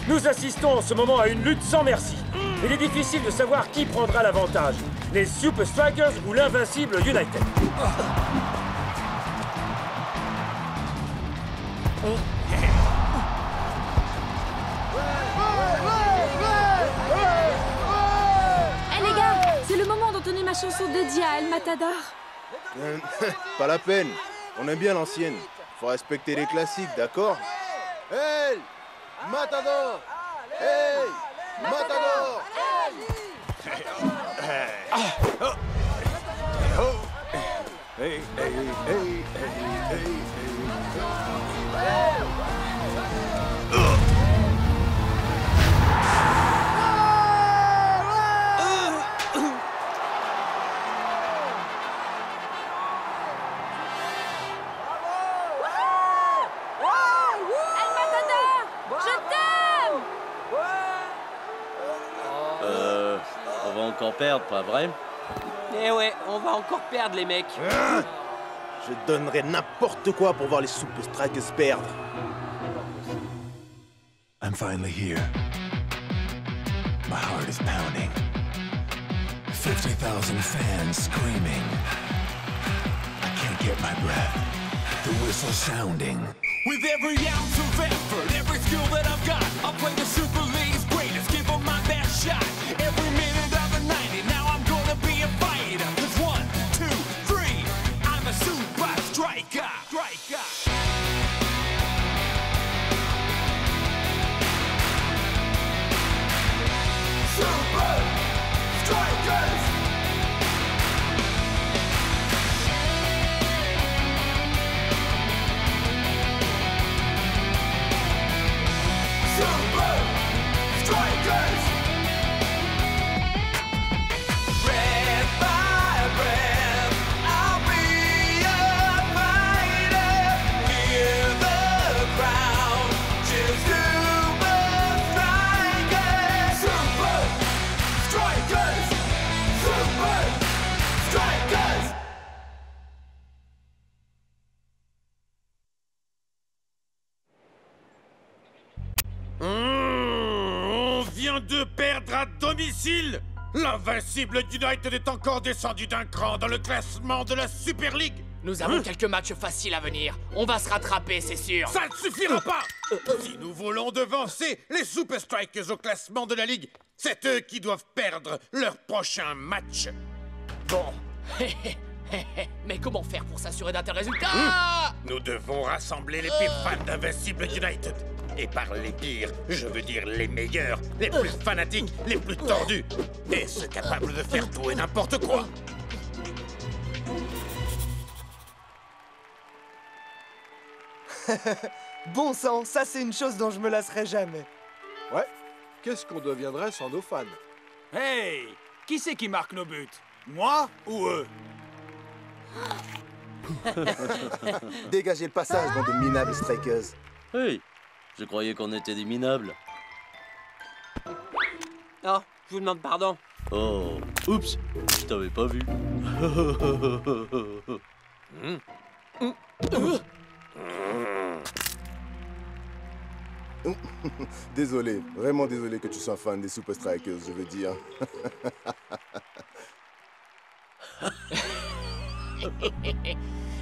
Nous assistons en ce moment à une lutte sans merci. Il est difficile de savoir qui prendra l'avantage. Les Super Strikers ou l'invincible United. Eh les gars, c'est le moment d'entonner ma chanson dédiée à El Matador. Pas la peine. On aime bien l'ancienne. Faut respecter les classiques, d'accord? Hey! Matador! Hey! Matador! Hey, hey, hey, hey, hey, El Matador, je t'aime. On va encore perdre, pas vrai? Eh ouais, on va encore perdre les mecs. Je donnerais n'importe quoi pour voir les Super Strikers perdre. I'm finally here. My heart is pounding. 50,000 fans screaming. I can't get my breath. The whistle sounding. With every ounce of effort, every skill that I've got, I'll play the Super League's greatest, give them my best shot. Every minute of the 90, now I'm gonna be a fighter. 'Cause 1, 2, 3, I'm a super striker. Super Strikers! Super Strikers! Breath by breath, I'll be a fighter. Hear the crowd, cheer Super Strikers! Super Strikers! Super Strikers! On vient de perdre à domicile. L'invincible United est encore descendu d'un cran dans le classement de la Super League. Nous avons quelques matchs faciles à venir. On va se rattraper, c'est sûr. Ça ne suffira pas. Si nous voulons devancer les Super Strikers au classement de la Ligue, c'est eux qui doivent perdre leur prochain match. Bon. Mais comment faire pour s'assurer d'un tel résultat? Nous devons rassembler les pires fans d'Invincible United. Et par les pires, je veux dire les meilleurs, les plus fanatiques, les plus tordus. Et ceux capables de faire tout et n'importe quoi. Bon sang, ça c'est une chose dont je me lasserai jamais. Ouais. Qu'est-ce qu'on deviendrait sans nos fans? Hey! Qui c'est qui marque nos buts? Moi ou eux? Dégagez le passage, bande de minables Strikers. Oui, je croyais qu'on était des minables. Oh, je vous demande pardon. Oh, oups, je t'avais pas vu. Désolé, vraiment désolé que tu sois fan des Super Strikers, je veux dire.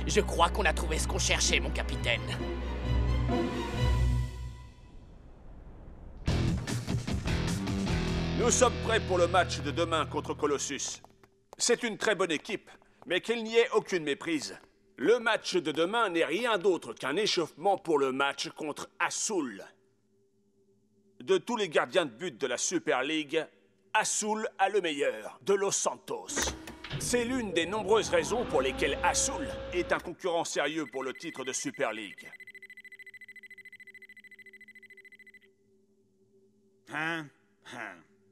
Je crois qu'on a trouvé ce qu'on cherchait, mon capitaine. Nous sommes prêts pour le match de demain contre Colossus. C'est une très bonne équipe, mais qu'il n'y ait aucune méprise. Le match de demain n'est rien d'autre qu'un échauffement pour le match contre Azul. De tous les gardiens de but de la Super League, Azul a le meilleur, de Los Santos. C'est l'une des nombreuses raisons pour lesquelles Azul est un concurrent sérieux pour le titre de Super League.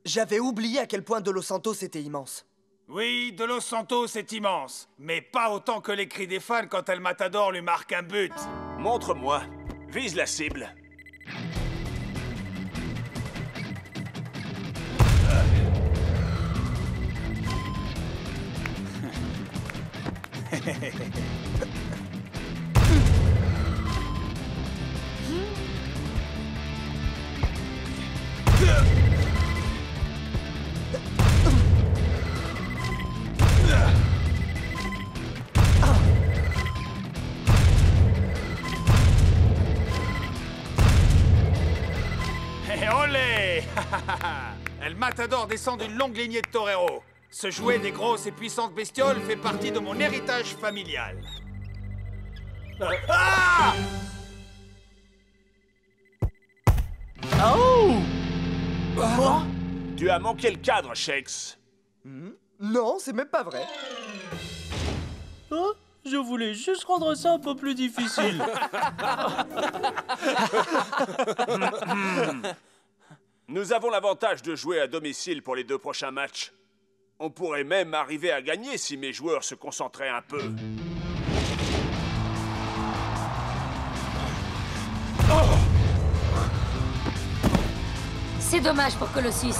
J'avais oublié à quel point De Los Santos était immense. Oui, De Los Santos est immense, mais pas autant que les cris des fans quand El Matador lui marque un but. Montre-moi. Vise la cible. Allez El Matador descend d'une longue lignée de toreros. Ce jouet des grosses et puissantes bestioles fait partie de mon héritage familial. Ah! Oh! Quoi? Tu as manqué le cadre, Shakes. Non, c'est même pas vrai. Oh, je voulais juste rendre ça un peu plus difficile. Nous avons l'avantage de jouer à domicile pour les 2 prochains matchs. On pourrait même arriver à gagner si mes joueurs se concentraient un peu. C'est dommage pour Colossus.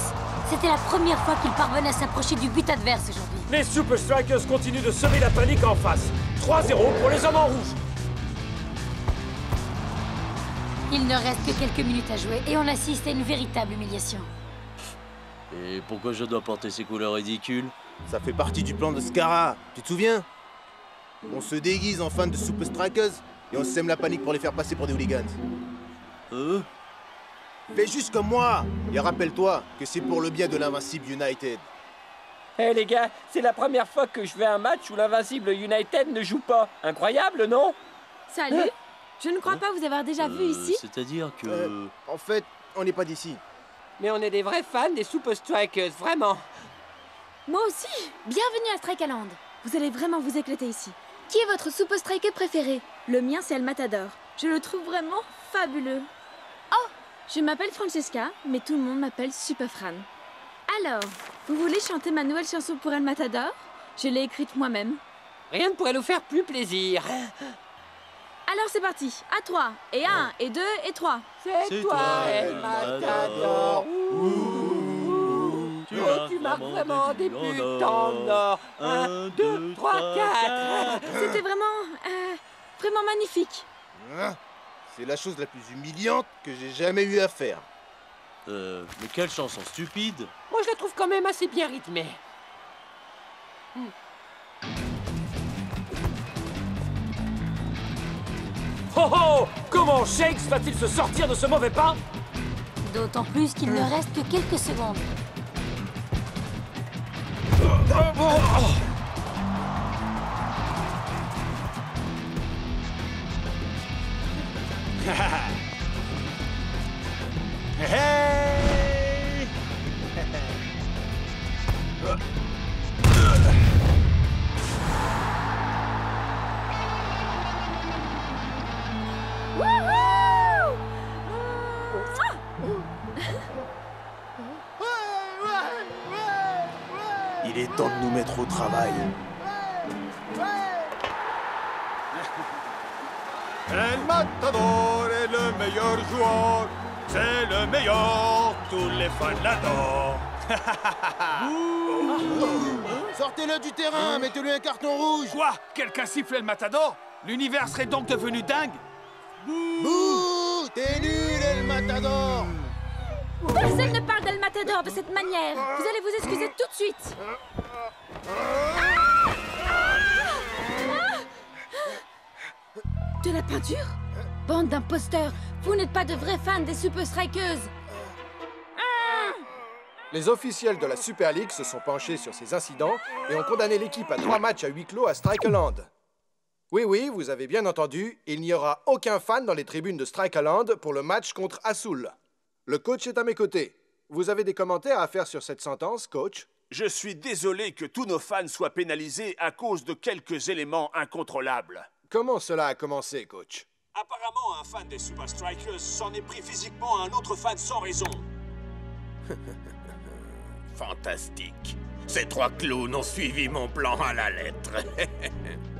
C'était la première fois qu'il parvenait à s'approcher du but adverse aujourd'hui. Les Super Strikers continuent de semer la panique en face. 3-0 pour les hommes en rouge. Il ne reste que quelques minutes à jouer et on assiste à une véritable humiliation. Et pourquoi je dois porter ces couleurs ridicules? Ça fait partie du plan de Scara, tu te souviens? On se déguise en fan de Super Strikers et on sème la panique pour les faire passer pour des hooligans. Fais juste comme moi et rappelle-toi que c'est pour le bien de l'Invincible United. Hé les gars, c'est la première fois que je vais à un match où l'Invincible United ne joue pas. Incroyable, non? Salut. Je ne crois pas vous avoir déjà vu ici. C'est-à-dire que... En fait, on n'est pas d'ici. Mais on est des vrais fans des Super Strikers, vraiment. Moi aussi. Bienvenue à Strikeland. Vous allez vraiment vous éclater ici. Qui est votre Super Striker préféré? Le mien, c'est El Matador. Je le trouve vraiment fabuleux. Oh, je m'appelle Francesca, mais tout le monde m'appelle Super Fran. Alors, vous voulez chanter ma nouvelle chanson pour El Matador? Je l'ai écrite moi-même. Rien ne pourrait nous faire plus plaisir. Alors c'est parti, à 3, et 1, et 2, et 3. C'est toi, El Matador. Tu marques vraiment des buts en or. 1, 2, 3, 4. C'était vraiment magnifique. C'est la chose la plus humiliante que j'ai jamais eu à faire. Mais quelle chanson stupide! Moi, je la trouve quand même assez bien rythmée. Oh oh! Comment Shakes va-t-il se sortir de ce mauvais pas? D'autant plus qu'il ne reste que quelques secondes. Hey! Il est temps de nous mettre au travail. El Matador est le meilleur joueur. C'est le meilleur, tous les fans l'adorent. Sortez-le du terrain, mettez-lui un carton rouge. Quoi? Quelqu'un siffle El Matador? L'univers serait donc devenu dingue? Bouh! T'es nul, El Matador! Personne ne parle d'El Matador de cette manière. Vous allez vous excuser tout de suite. De la peinture? Bande d'imposteurs. Vous n'êtes pas de vrais fans des Super Strikers. Les officiels de la Super League se sont penchés sur ces incidents et ont condamné l'équipe à 3 matchs à huis clos à Strikeland. Oui, vous avez bien entendu, il n'y aura aucun fan dans les tribunes de Strikeland pour le match contre Azul. Le coach est à mes côtés. Vous avez des commentaires à faire sur cette sentence, coach? Je suis désolé que tous nos fans soient pénalisés à cause de quelques éléments incontrôlables. Comment cela a commencé, coach? Apparemment, un fan des Super Strikers s'en est pris physiquement à un autre fan sans raison. Fantastique. Ces 3 clowns ont suivi mon plan à la lettre.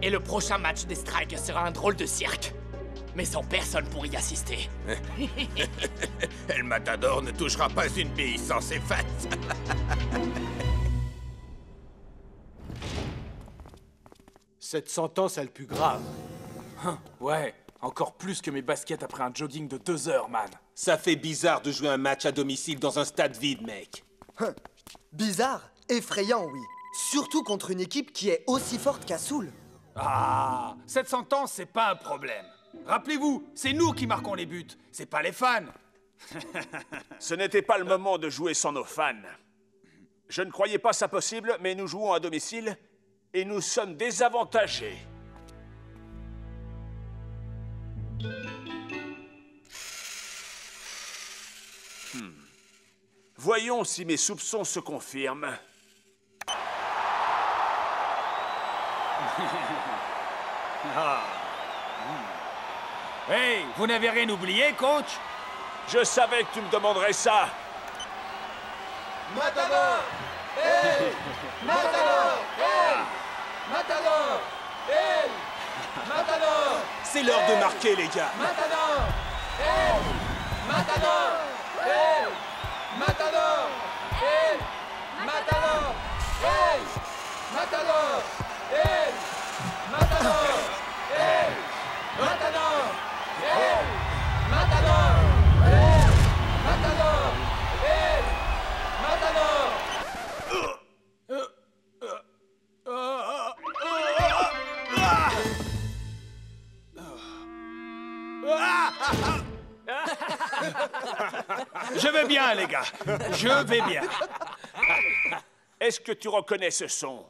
Et le prochain match des Strikers sera un drôle de cirque. Mais sans personne pour y assister. El Matador ne touchera pas une bille sans ses fans. Cette sentence est le plus grave. Ouais, encore plus que mes baskets après un jogging de 2 heures, man. Ça fait bizarre de jouer un match à domicile dans un stade vide, mec. Bizarre, effrayant, oui. Surtout contre une équipe qui est aussi forte qu'Azul. Ah, cette sentence, c'est pas un problème. Rappelez-vous, c'est nous qui marquons les buts, c'est pas les fans. Ce n'était pas le moment de jouer sans nos fans. Je ne croyais pas ça possible, mais nous jouons à domicile et nous sommes désavantagés. Voyons si mes soupçons se confirment. Hey, vous n'avez rien oublié, coach? Je savais que tu me demanderais ça. Matador! Hey! Matador! Hey! Matador! Hey! Matador! C'est l'heure de marquer, les gars. Matador! Hey! Matador! Hey! Matador! Hey! Matador! Hey! Matador! Hey! Matador! Hey! Matador! Hey! Matador! Hey! Matador! Hey! Matador! Je vais bien, les gars. Je vais bien. Est-ce que tu reconnais ce son?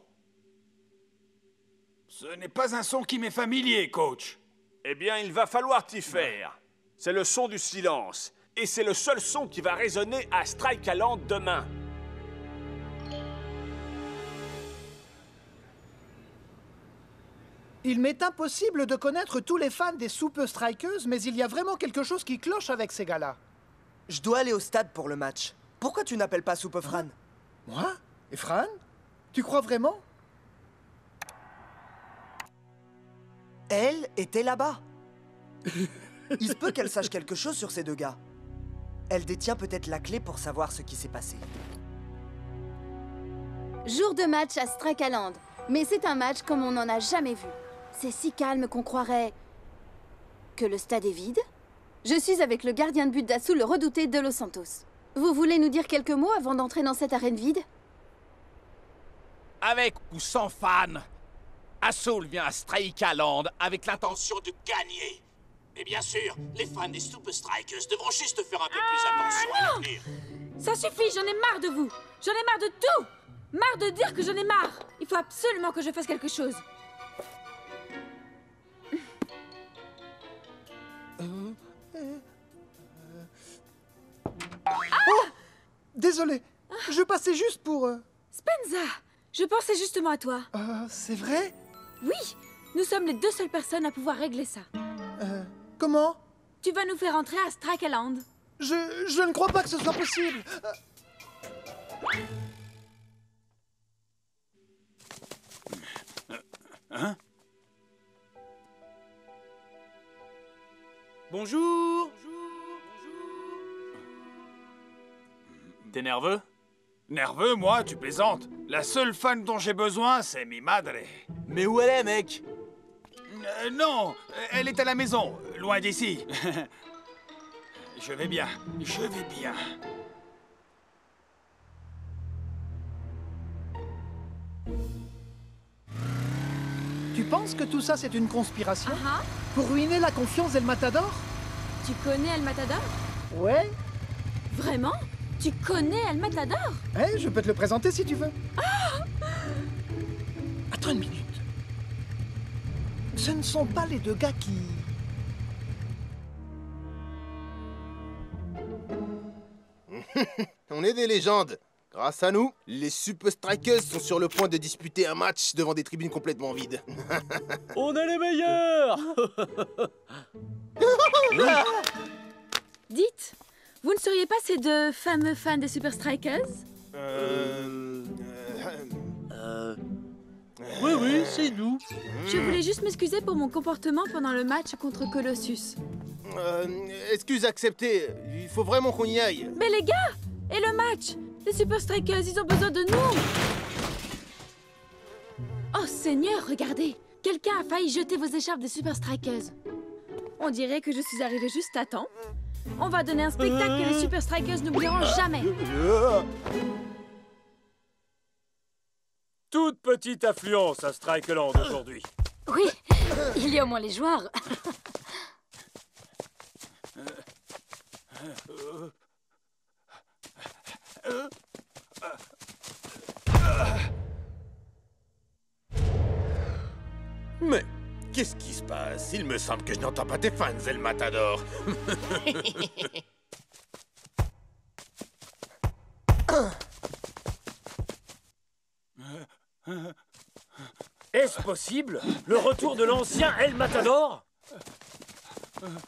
Ce n'est pas un son qui m'est familier, coach. Eh bien, il va falloir t'y faire. C'est le son du silence. Et c'est le seul son qui va résonner à Strikeland demain. Il m'est impossible de connaître tous les fans des Super Strikers, mais il y a vraiment quelque chose qui cloche avec ces gars-là. Je dois aller au stade pour le match. Pourquoi tu n'appelles pas Super Fran? Moi? Et Fran? Tu crois vraiment? Elle était là-bas. Il se peut qu'elle sache quelque chose sur ces deux gars. Elle détient peut-être la clé pour savoir ce qui s'est passé. Jour de match à Strikeland. Mais c'est un match comme on n'en a jamais vu. C'est si calme qu'on croirait... que le stade est vide. Je suis avec le gardien de but d'Assoul, le redouté de Los Santos. Vous voulez nous dire quelques mots avant d'entrer dans cette arène vide? Avec ou sans fans, Assoul vient à Strikeland avec l'intention de gagner. Et bien sûr, les fans des Super Strikers devront juste faire un peu plus attention à l'avenir. Ça suffit, j'en ai marre de vous. J'en ai marre de tout. Marre de dire que j'en ai marre. Il faut absolument que je fasse quelque chose. Oh! Désolé, je passais juste pour... Spenza, je pensais justement à toi. C'est vrai? Oui, nous sommes les deux seules personnes à pouvoir régler ça. Comment? Tu vas nous faire entrer à Strikeland. Je ne crois pas que ce soit possible. Hein? Bonjour. T'es nerveux? Nerveux, moi? Tu plaisantes. La seule fan dont j'ai besoin, c'est mi madre. Mais où elle est, mec? Non, elle est à la maison, loin d'ici. Je vais bien, je vais bien. Tu penses que tout ça, c'est une conspiration? Pour ruiner la confiance d'El Matador? Tu connais El Matador? Ouais. Vraiment? Tu connais El Matador? Eh, je peux te le présenter si tu veux. Attends une minute. Ce ne sont pas les deux gars qui... On est des légendes. Grâce à nous, les Super Strikers sont sur le point de disputer un match devant des tribunes complètement vides. On est les meilleurs. Dites, vous ne seriez pas ces deux fameux fans des Super Strikers? Oui, c'est nous. Je voulais juste m'excuser pour mon comportement pendant le match contre Colossus. Excuse acceptée. Il faut vraiment qu'on y aille. Mais les gars, et le match? Les Super Strikers, ils ont besoin de nous. Oh Seigneur, regardez. Quelqu'un a failli jeter vos écharpes des Super Strikers. On dirait que je suis arrivée juste à temps. On va donner un spectacle que les Super Strikers n'oublieront jamais. Toute petite affluence à Strikeland aujourd'hui. Oui, il y a au moins les joueurs. Mais qu'est-ce qui se passe? Il me semble que je n'entends pas tes fans, El Matador. Est-ce possible? Le retour de l'ancien El Matador?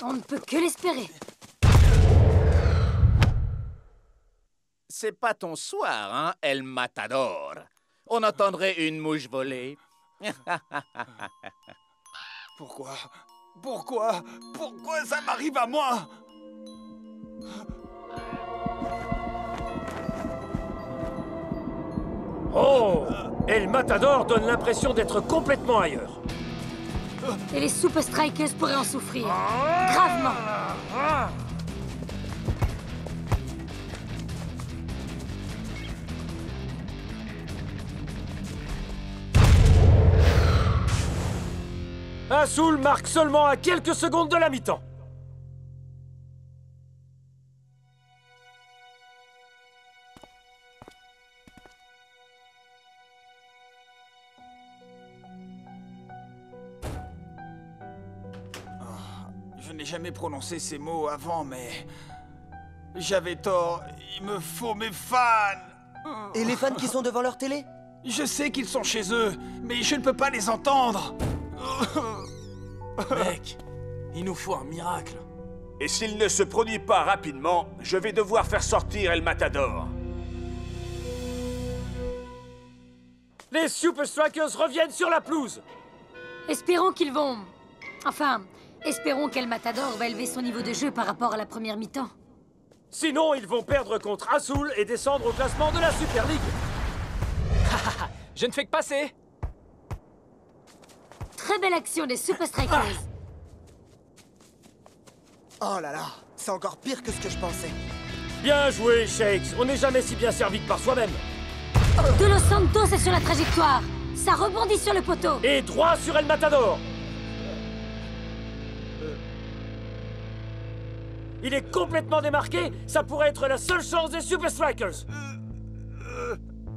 On ne peut que l'espérer. C'est pas ton soir, hein, El Matador. On entendrait une mouche voler. Pourquoi ça m'arrive à moi? Oh! El Matador donne l'impression d'être complètement ailleurs. Et les Super Strikers pourraient en souffrir. Gravement. Azul marque seulement à quelques secondes de la mi-temps. Je n'ai jamais prononcé ces mots avant, mais... J'avais tort. Il me faut mes fans. Et les fans qui sont devant leur télé? Je sais qu'ils sont chez eux, mais je ne peux pas les entendre. Mec, il nous faut un miracle. Et s'il ne se produit pas rapidement, je vais devoir faire sortir El Matador. Les Super Strikers reviennent sur la pelouse. Espérons qu'ils vont... Enfin, espérons qu'El Matador va élever son niveau de jeu par rapport à la première mi-temps. Sinon, ils vont perdre contre Azul et descendre au classement de la Super League. Je ne fais que passer. Très belle action des Super Strikers. Oh là là, c'est encore pire que ce que je pensais. Bien joué, Shakes. On n'est jamais si bien servi que par soi-même. De Los Santos est sur la trajectoire. Ça rebondit sur le poteau. Et droit sur El Matador. Il est complètement démarqué. Ça pourrait être la seule chance des Super Strikers.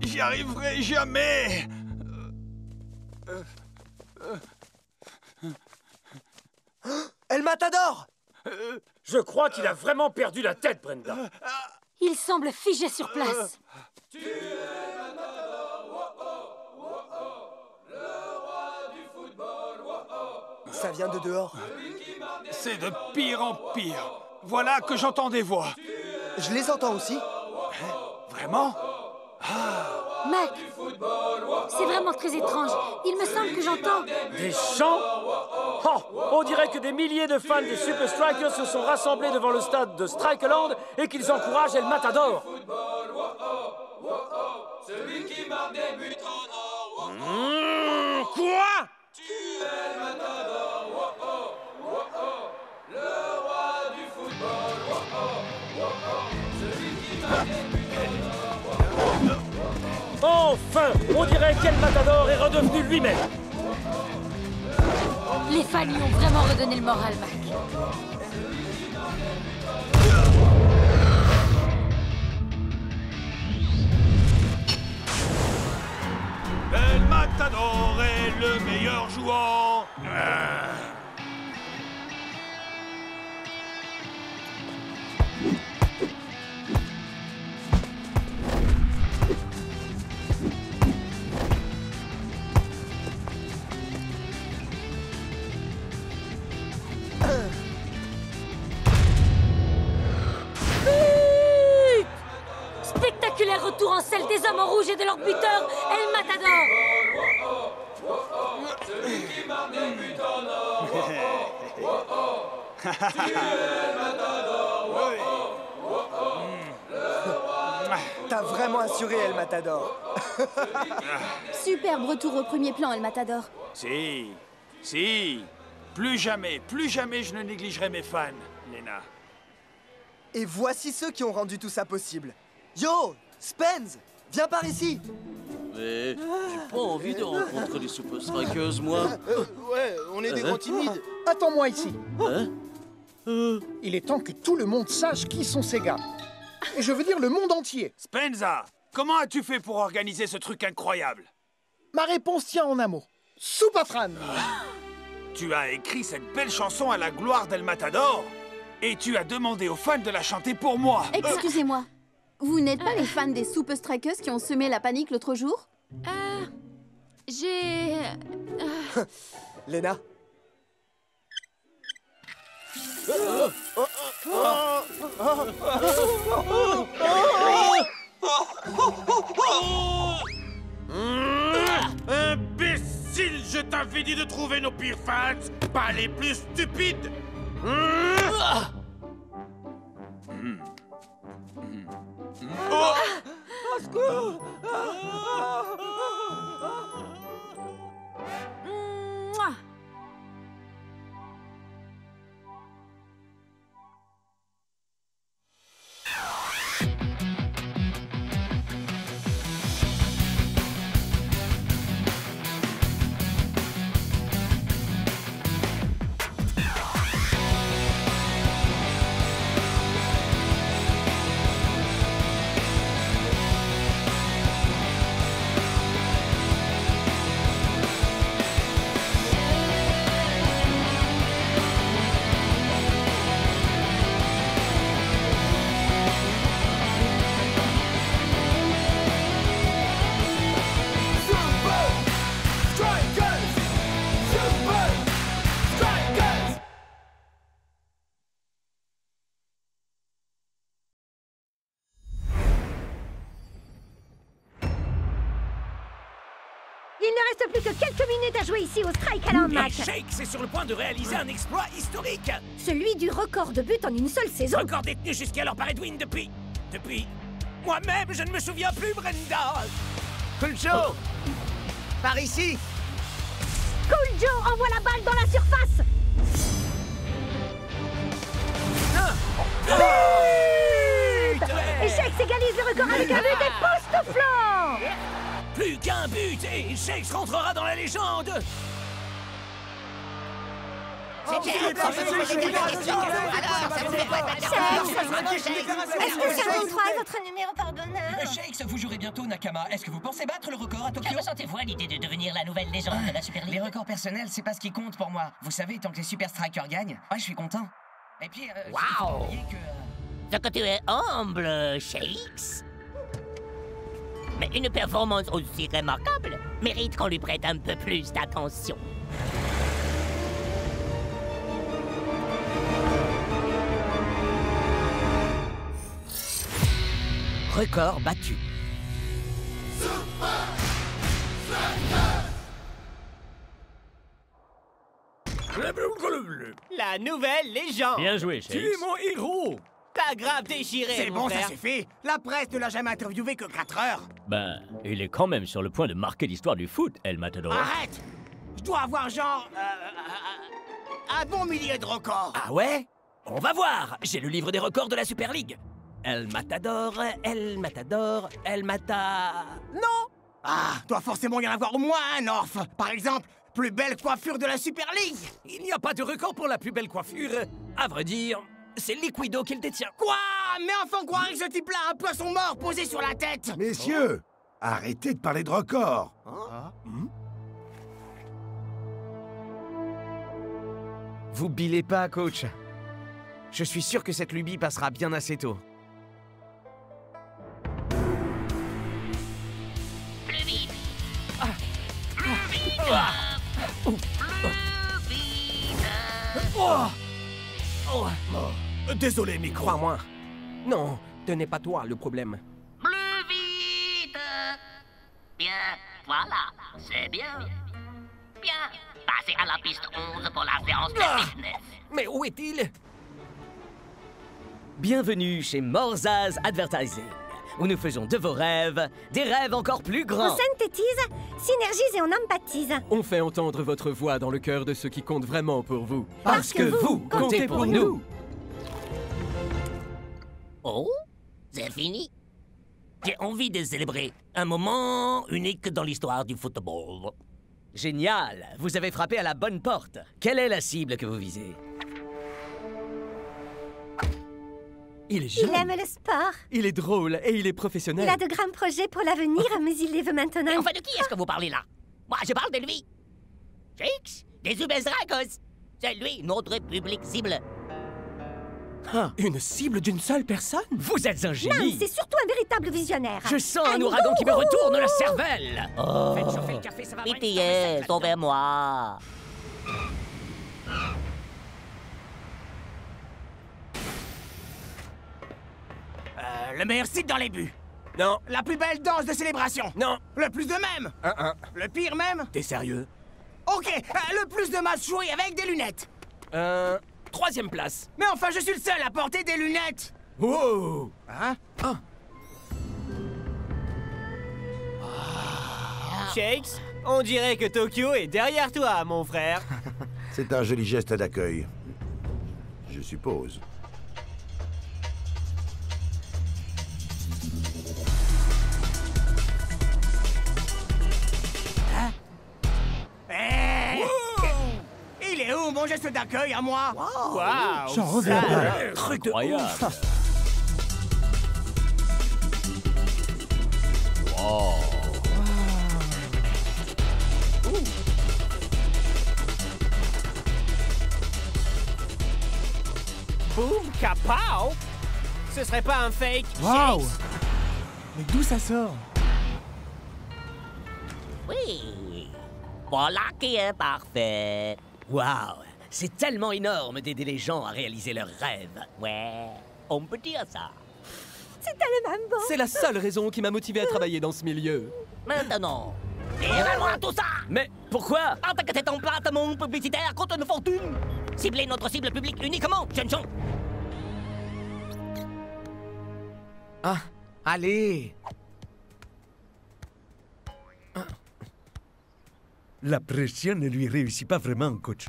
J'y arriverai jamais. El Matador! Je crois qu'il a vraiment perdu la tête, Brenda. Il semble figé sur place. Ça vient de dehors. C'est de pire en pire. Voilà que j'entends des voix. Je les entends aussi. Vraiment? Mac, c'est vraiment très étrange. Il me semble que j'entends... Des chants? Oh, on dirait que des milliers de fans des Super Strikers se sont rassemblés devant le stade de Strikeland et qu'ils encouragent El Matador. Celui qui marque des buts en or. Quoi? El Matador, le roi du football, celui qui marque des buts en or. Enfin, on dirait qu'El Matador est redevenu lui-même. Les fans lui ont vraiment redonné le moral, Mac. El Matador est le meilleur joueur. Spectaculaire retour en selle des hommes en rouge et de leur buteur, El Matador. Celui qui marque des buts en or. El Matador. T'as vraiment assuré, El Matador. Superbe retour au premier plan, El Matador. Si. Plus jamais je ne négligerai mes fans, Lena. Et voici ceux qui ont rendu tout ça possible. Yo, Spence, viens par ici. Mais j'ai pas envie de rencontrer les Super Strikers, moi. Ouais, on est des grands timides. Attends-moi ici. Hein? Il est temps que tout le monde sache qui sont ces gars. Et je veux dire le monde entier. Spenza, comment as-tu fait pour organiser ce truc incroyable? Ma réponse tient en un mot. Superfran. Tu as écrit cette belle chanson à la gloire d'El Matador et tu as demandé aux fans de la chanter pour moi. Excusez-moi, vous n'êtes pas les fans des Super Strikers qui ont semé la panique l'autre jour? J'ai... Léna? Imbécile, je t'avais dit de trouver nos pires fans, pas les plus stupides. Au secours! Mouah. Il ne reste plus que quelques minutes à jouer ici au Strikeland match. Shakes est sur le point de réaliser un exploit historique. Celui du record de buts en une seule saison. Record détenu jusqu'alors par Edwin depuis... Moi-même, je ne me souviens plus, Brenda. Cool Joe, par ici. Cool Joe envoie la balle dans la surface. Et Shakes égalise le record avec un but époustouflant. Plus qu'un but et Shakes rentrera dans la légende. Est-ce que ça montrera votre numéro pardonneur? Shakes, vous jouerez bientôt Nakama. Est-ce que vous pensez battre le record à Tokyo? Que ressentez-vous à l'idée de devenir la nouvelle légende de la Super League? Les records personnels, c'est pas ce qui compte pour moi. Vous savez, tant que les Super Strikers gagnent, je suis content. Et puis, Waouh! Donc tu es humble, Shakes. Mais une performance aussi remarquable mérite qu'on lui prête un peu plus d'attention. Record battu. La nouvelle légende. Bien joué, Shakes. Tu es mon héros. T'as grave déchiré, C'est mon bon, frère. ça suffit. La presse ne l'a jamais interviewé que 4 heures. Ben, il est quand même sur le point de marquer l'histoire du foot, El Matador. Arrête! Je dois avoir genre... un bon millier de records. Ah ouais? On va voir. J'ai le livre des records de la Super League. El Matador, El Matador, El Mata... Non! Ah, doit forcément y en avoir au moins un, Orf. Par exemple, plus belle coiffure de la Super League. Il n'y a pas de record pour la plus belle coiffure. À vrai dire, c'est Liquido qui le détient. Quoi? Mais enfin, croire que ce type-là a un poisson mort posé sur la tête. Messieurs, arrêtez de parler de records. Vous billez pas, coach. Je suis sûr que cette lubie passera bien assez tôt. Plus vite! Plus vite! Désolé, micro. Crois-moi. Non, ce n'est pas toi le problème. Plus vite! Bien, voilà, c'est bien. Bien, passez à la piste 11 pour la séance de fitness. Mais où est-il? Bienvenue chez Morzaz Advertising, où nous faisons de vos rêves des rêves encore plus grands. On synthétise, synergise et on empathise. On fait entendre votre voix dans le cœur de ceux qui comptent vraiment pour vous. Parce que vous comptez pour nous. Oh, c'est fini. J'ai envie de célébrer un moment unique dans l'histoire du football. Génial, vous avez frappé à la bonne porte. Quelle est la cible que vous visez? Il est jeune. Il aime le sport. Il est drôle et il est Il professionnel. a de grands projets pour l'avenir, mais il les veut maintenant. Et enfin, de qui est-ce que vous parlez là? Moi, je parle de lui. Shakes, des Ubestracos. C'est lui, notre public cible. Ah, une cible d'une seule personne? Vous êtes un Non, génie. c'est surtout un véritable visionnaire. Je sens un ouragan qui me retourne la cervelle. Oh. Faites chauffer le café, ça va Pitié, sauvez-moi. Le meilleur site dans les buts. Non. La plus belle danse de célébration. Non. Le plus de même. Le pire même. T'es sérieux? Ok, le plus de matchs joués avec des lunettes. 3e place. Mais enfin, je suis le seul à porter des lunettes. Wow. Hein? Shakes, on dirait que Tokyo est derrière toi, mon frère. C'est un joli geste d'accueil. Je suppose. Il est où mon geste d'accueil à moi? Waouh, J'en reviens pas. Truc de ouf. Boum, kapow! Ce serait pas un fake, Waouh! Shakes? Mais d'où ça sort? Oui. Voilà qui est parfait. Waouh, c'est tellement énorme d'aider les gens à réaliser leurs rêves. Ouais, on peut dire ça. C'est tellement bon. C'est la seule raison qui m'a motivé à travailler dans ce milieu. Maintenant, tirez-moi tout ça! Mais pourquoi? En tant que c'est ton placement publicitaire coûte une fortune. Ciblez notre cible publique uniquement, jeunes gens. Ah, allez. La pression ne lui réussit pas vraiment, coach.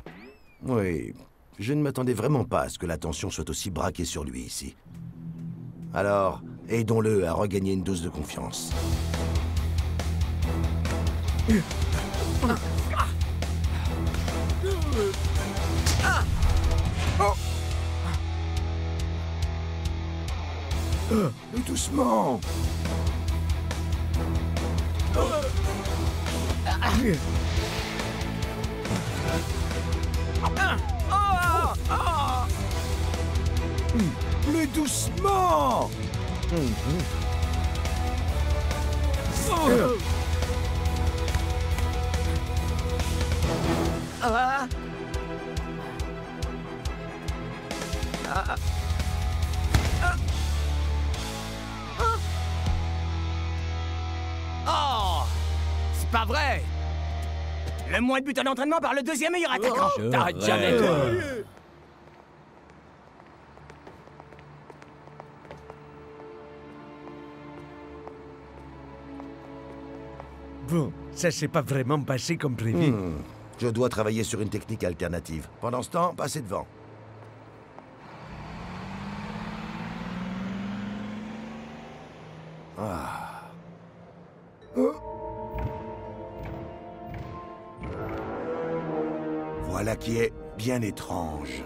Oui, je ne m'attendais vraiment pas à ce que l'attention soit aussi braquée sur lui ici. Alors, aidons-le à regagner une dose de confiance. Mais doucement. Mais doucement. Oh! C'est pas vrai! Le moins de buts à l'entraînement par le deuxième meilleur attaquant! T'arrêtes jamais, toi. Bon, ça s'est pas vraiment passé comme prévu. Je dois travailler sur une technique alternative. Pendant ce temps, passez devant. Ah. Voilà qui est bien étrange.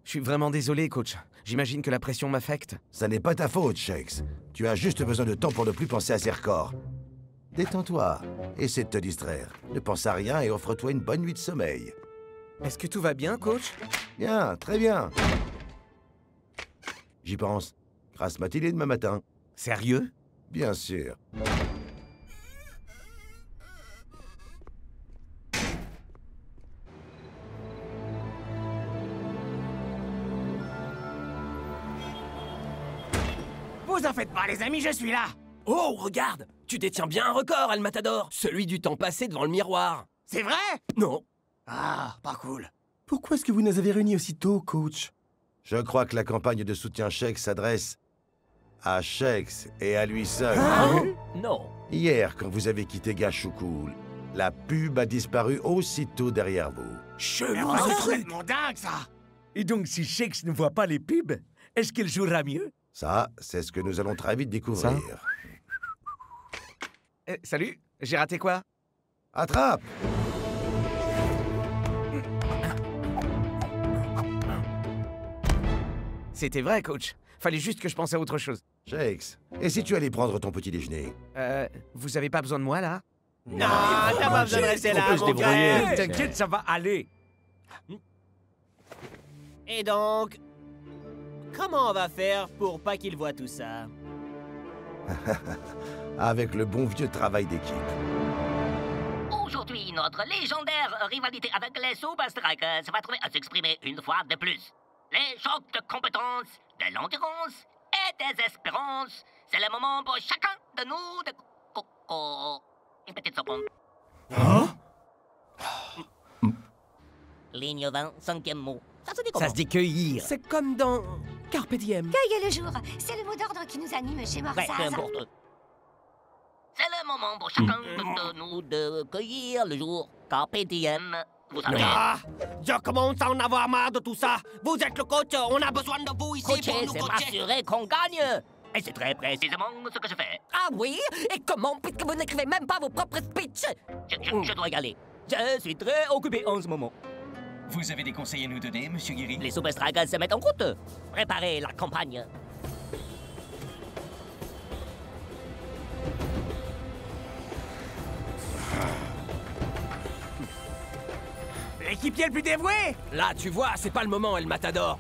Je suis vraiment désolé, coach. J'imagine que la pression m'affecte. Ça n'est pas ta faute, Shakes. Tu as juste besoin de temps pour ne plus penser à ces records. Détends-toi. Essaie de te distraire. Ne pense à rien et offre-toi une bonne nuit de sommeil. Est-ce que tout va bien, coach? Bien, très bien. J'y pense. Grasse matinée demain matin. Sérieux? Bien sûr. Vous en faites pas, les amis, je suis là! Oh, regarde! Tu détiens bien un record, El Matador! Celui du temps passé devant le miroir. C'est vrai? Non. Ah, pas cool. Pourquoi est-ce que vous nous avez réunis aussitôt, coach? Je crois que la campagne de soutien Shakes s'adresse à Shakes et à lui seul. Non. Hier, quand vous avez quitté Gashoukoul, la pub a disparu aussitôt derrière vous. C'est complètement dingue, ça! Et donc, si Shakes ne voit pas les pubs, Est-ce qu'il jouera mieux? Ça, c'est ce que nous allons très vite découvrir. Salut, j'ai raté quoi? Attrape! C'était vrai, coach. Fallait juste que je pense à autre chose. Shakes, et si tu allais prendre ton petit déjeuner? Vous avez pas besoin de moi, là? Non, t'as pas besoin de rester là, On peut se mon débrouiller. frère. T'inquiète, ça va aller. Et donc, comment on va faire pour pas qu'il voit tout ça? Avec le bon vieux travail d'équipe. Aujourd'hui, notre légendaire rivalité avec les Super Strikers va trouver à s'exprimer une fois de plus. Les chocs de compétences, de l'endurance et des espérances. C'est le moment pour chacun de nous de... Une petite seconde. Ligne 20, 5e mot. Ça se dit comment? Ça se dit cueillir. C'est comme dans Carpe Diem. Cueille le jour, c'est le mot d'ordre qui nous anime chez Ouais, Morsaz. peu importe. C'est le moment pour chacun de nous de cueillir le jour. Carpe diem. Vous savez. Ah, je commence à en avoir marre de tout ça. Vous êtes le coach, on a besoin de vous ici Coacher, pour nous c'est coacher. m'assurer qu'on gagne. Et c'est très précisément ce que je fais. Ah oui? Et comment, puisque vous n'écrivez même pas vos propres speeches? Je dois y aller. Je suis très occupé en ce moment. Vous avez des conseils à nous donner, Monsieur Guéry? Les Super Strikers se mettent en route. Préparez la campagne. L'équipier le plus dévoué? Là, tu vois, c'est pas le moment, El Matador.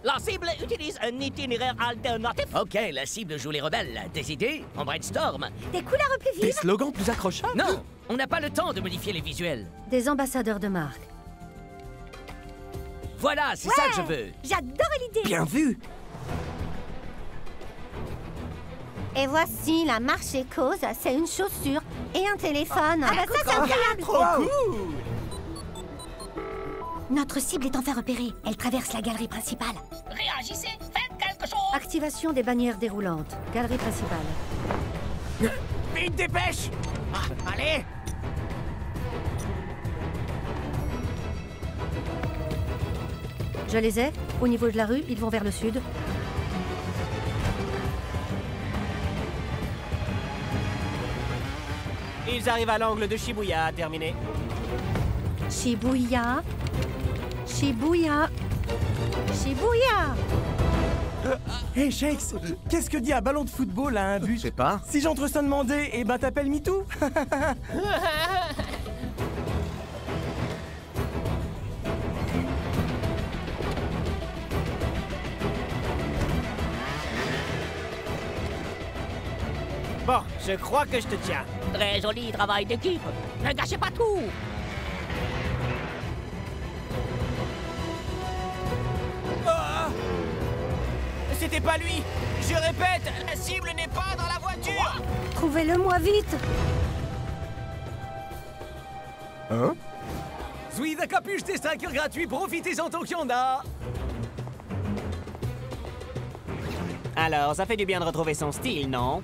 La cible utilise un itinéraire alternatif. Ok, la cible joue les rebelles. Des idées? On brainstorm. Des couleurs plus vives. slogans plus accrochables? Non, on n'a pas le temps de modifier les visuels. Des ambassadeurs de marque. Voilà, c'est ça que je veux. J'adore l'idée. Bien vu. Et voici la marche et cause, c'est une chaussure et un téléphone. Ah bah ça, c'est incroyable. Trop cool. Notre cible est enfin repérée. Elle traverse la galerie principale. Réagissez, faites quelque chose. Activation des bannières déroulantes. Galerie principale. Vite, dépêche. Ah, allez. Je les ai. Au niveau de la rue, ils vont vers le sud. Ils arrivent à l'angle de Shibuya, terminé. Shibuya. Shibuya. Shibuya. Hey Shakes, qu'est-ce que dit un ballon de football à un but? Je sais pas. Si j'entre sans demander, eh ben t'appelles MeToo. Bon, je crois que je te tiens. Très joli travail d'équipe. Ne gâchez pas tout. Ah, c'était pas lui. Je répète, la cible n'est pas dans la voiture. Trouvez-le-moi vite. Hein? Suis la capuche des strikers gratuits, profitez-en tant qu'il y en a. Alors, ça fait du bien de retrouver son style, non?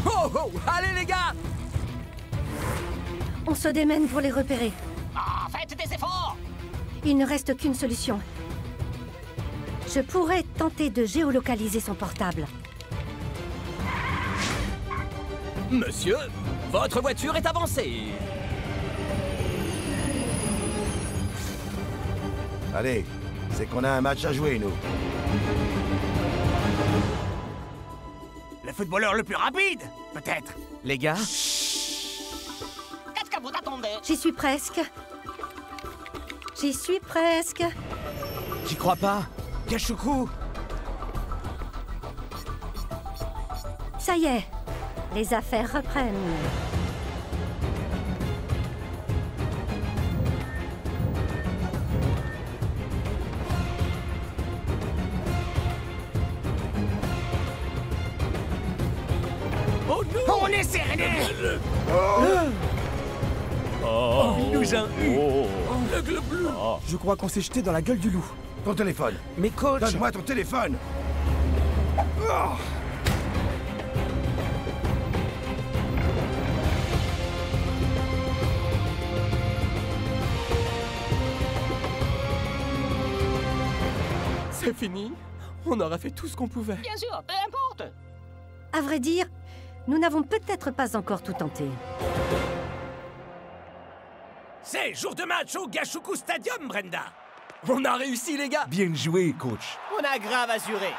Oh, oh, allez les gars! On se démène pour les repérer. Ah, faites des efforts. Il ne reste qu'une solution. Je pourrais tenter de géolocaliser son portable. Monsieur, votre voiture est avancée. Allez, c'est qu'on a un match à jouer, nous. Le footballeur le plus rapide, peut-être. Les gars? Qu'est-ce que vous attendez? J'y suis presque. J'y suis presque. J'y crois pas. Yashuku! Ça y est, les affaires reprennent. Oh non! On est serré! Oh, il nous a eu. Je crois qu'on s'est jeté dans la gueule du loup. Ton téléphone. Mais coach! Donne-moi ton téléphone. Oh. serait fini, on aurait fait tout ce qu'on pouvait. Bien sûr, peu importe. À vrai dire, nous n'avons peut-être pas encore tout tenté. C'est jour de match au Gashuku Stadium, Brenda. On a réussi, les gars. Bien joué, coach. On a grave assuré.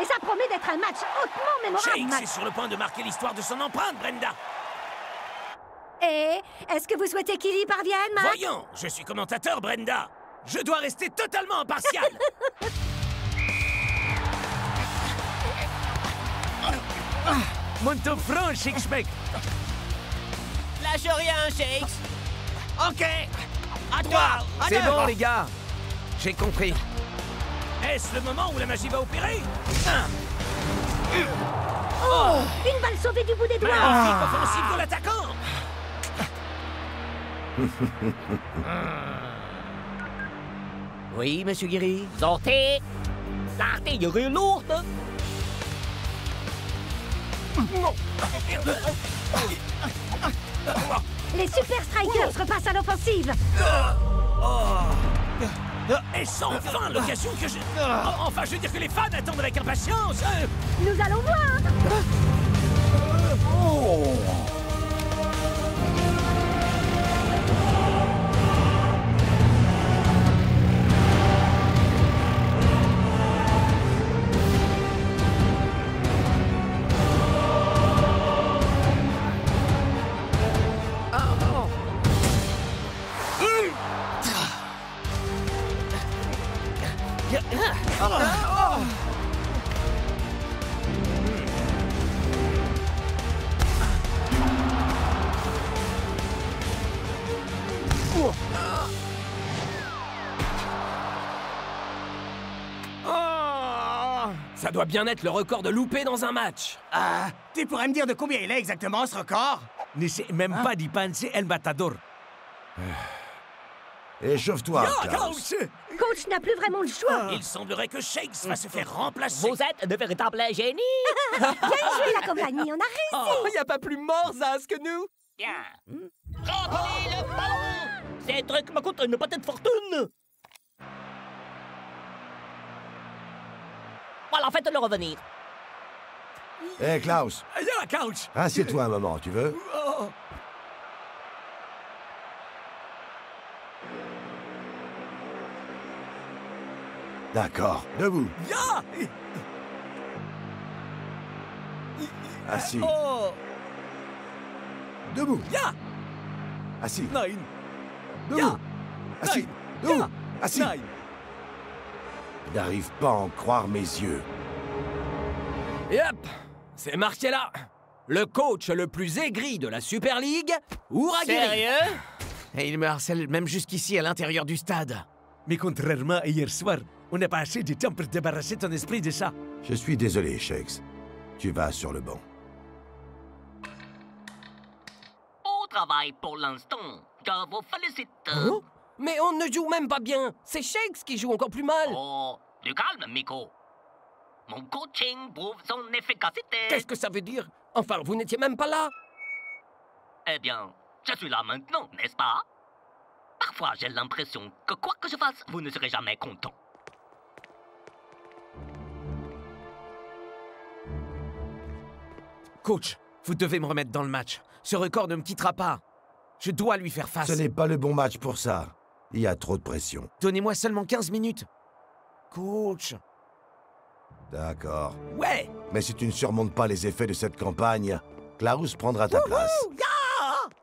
Et ça promet d'être un match hautement mémorable, Shakes Mac. est sur le point de marquer l'histoire de son empreinte, Brenda. Et est-ce que vous souhaitez qu'il y parvienne, Mac? Voyons, je suis commentateur, Brenda. Je dois rester totalement impartial. Monte franc, Shakes, mec. Lâche rien, Shakes. Ok. À toi. C'est bon, les gars. J'ai compris. Est-ce le moment où la magie va opérer? Oh, une balle sauvée du bout des doigts. Magnifique offensive de l'attaquant. Oui, monsieur Guéry. Sortez. L'artillerie lourde. Les Super Strikers repassent à l'offensive. Et c'est enfin l'occasion que je... Enfin, je veux dire que les fans attendent avec impatience. Nous allons voir. Ça doit bien être le record de loupé dans un match. Ah, tu pourrais me dire de combien il est exactement, ce record? N'essaie même pas d'y penser, El Matador. Échauffe-toi, Klaus. Coach n'a plus vraiment le choix. Il semblerait que Shakes va se faire remplacer. Vous êtes de véritables génies. Bien joué, la compagnie, on a réussi. Il n'y a pas plus morsas que nous. Bien. Remplis le ballon. Ces trucs me coûtent une petite fortune. Voilà, faites-le revenir. Hé, Klaus. Ya, coach. Assieds-toi un moment, tu veux? D'accord. Debout. Ya. Assis. Oh. Debout. Ya. Assis. Nine. Debout. Ya. Assis. Nine. Debout. Ya. Assis. Nine. Je n'arrive pas à en croire mes yeux. Yep, c'est marqué là. Le coach le plus aigri de la Super League, Uragiri. Sérieux? Et il me harcèle même jusqu'ici à l'intérieur du stade. Mais contrairement à hier soir, on n'a pas assez de temps pour débarrasser ton esprit de ça. Je suis désolé, Shakes. Tu vas sur le banc. Beau travail pour l'instant. Je vous félicite. Hein? Mais on ne joue même pas bien. C'est Shakes qui joue encore plus mal. Oh, du calme, Miko. Mon coaching prouve son efficacité. Qu'est-ce que ça veut dire? Enfin, vous n'étiez même pas là. Eh bien, je suis là maintenant, n'est-ce pas? Parfois, j'ai l'impression que quoi que je fasse, vous ne serez jamais content. Coach, vous devez me remettre dans le match. Ce record ne me quittera pas. Je dois lui faire face. Ce n'est pas le bon match pour ça. Il y a trop de pression. Donnez-moi seulement 15 minutes. Coach. D'accord. Ouais. Mais si tu ne surmontes pas les effets de cette campagne, Klaus prendra ta place.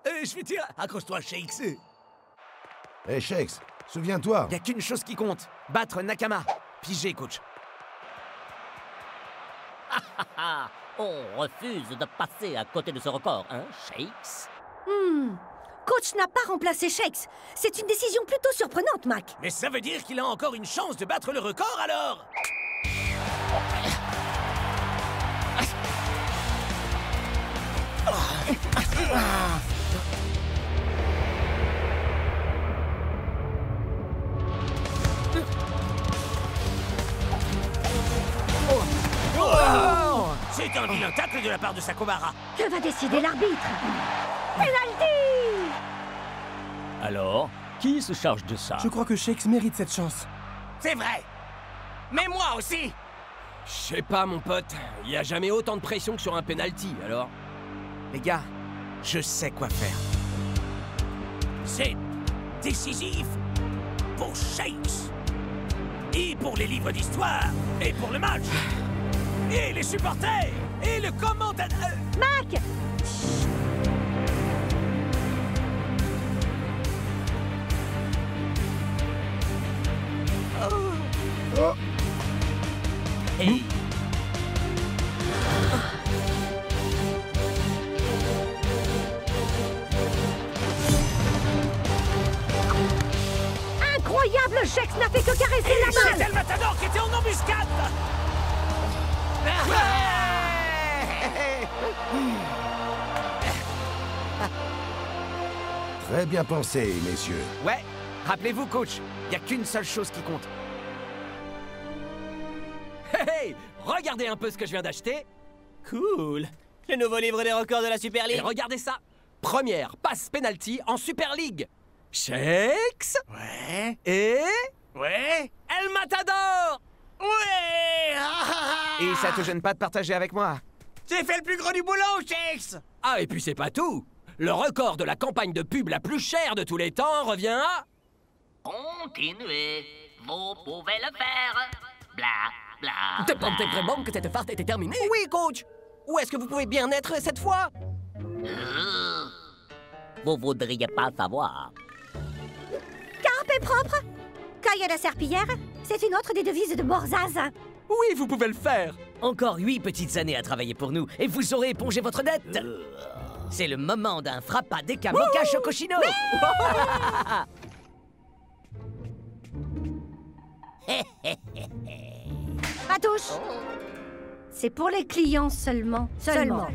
Je vais dire, accroche-toi, Shakes. Hé, Shakes, souviens-toi. Il n'y a qu'une chose qui compte. Battre Nakama. Pigé, coach. On refuse de passer à côté de ce record, hein, Shakes? Coach n'a pas remplacé Shakes. C'est une décision plutôt surprenante, Mac. Mais ça veut dire qu'il a encore une chance de battre le record alors? C'est un vilain tacle de la part de Sakomara. Que va décider l'arbitre? Penalty! Alors, qui se charge de ça? Je crois que Shakes mérite cette chance. C'est vrai. Mais moi aussi. Je sais pas, mon pote. Il y a jamais autant de pression que sur un penalty, alors. Les gars, je sais quoi faire. C'est décisif pour Shakes. Et pour les livres d'histoire. Et pour le match. Et les supporters. Et le commentateur. Mac! Oh. Hey. Incroyable, Shex n'a fait que caresser la balle. C'était le Matador qui était en embuscade. Très bien pensé, messieurs. Ouais, rappelez-vous, coach, il n'y a qu'une seule chose qui compte. Hey, regardez un peu ce que je viens d'acheter. Cool. Le nouveau livre des records de la Super League. Et regardez ça. Première passe penalty en Super League. Shakes. Ouais. Et... Ouais. El Matador. Ouais. Et ça te gêne pas de partager avec moi? J'ai fait le plus gros du boulot, Shakes. Ah, et puis c'est pas tout. Le record de la campagne de pub la plus chère de tous les temps revient à... Continuez. Vous pouvez le faire. Bla, bla, Te pensez vraiment que cette farce était terminée? Oui, coach. Où est-ce que vous pouvez bien être cette fois? Vous voudriez pas savoir. Carpe est propre. Caille la serpillière, c'est une autre des devises de Morzaz. Oui, vous pouvez le faire. Encore 8 petites années à travailler pour nous, et vous aurez épongé votre dette. C'est le moment d'un frappa Deca Mocha Chocochino. Patouche. C'est pour les clients seulement. Seulement.